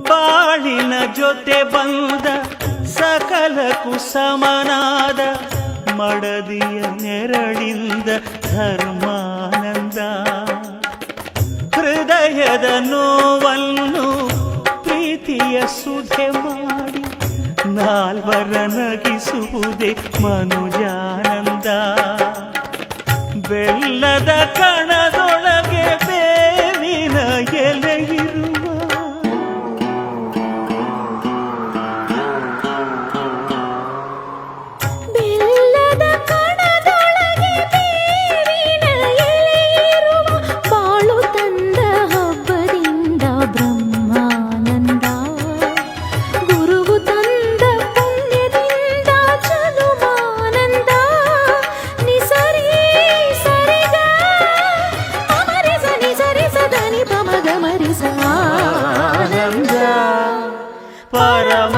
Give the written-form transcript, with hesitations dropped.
ಬಾಳಿನ ಜೊತೆ ಬಂದ ಸಕಲಕ್ಕೂ ಸಮನಾದ ಮಡದಿಯ ನೆರಳಿಂದ ಧರ್ಮಾನಂದ. ಹೃದಯದ ನೋವನ್ನು ಪ್ರೀತಿಯ ಸುಧೆ ಮಾಡಿ ನಾಲ್ವರ ನಗಿಸುವುದೇ ಮನುಜಾನಂದ. ಬೆಲ್ಲದ ಕಣದೊಳಗೆ ಬೇವಿನ ಎಲೆಯಿರುವ ಬೆಲ್ಲದ ಕಣದೊಳಗೆ ಬೇವಿನ ಎಲೆಯಿರುವ ಬಾಳು ತಂದ ಹಬ್ಬದಿಂದ ಬ್ರಹ್ಮಾನಂದ. ಗುರುವು ತಂದ ಪುಣ್ಯದಿಂದ ಜನುಮಾನಂದ. ನಿಸರಿ ಸರಿಗ ಅಮರಿಸ ನಿಸರಿಸ ಧನಿ ಪಮಗ ಮರಿಸ ಆನಂದ. ಪರಮ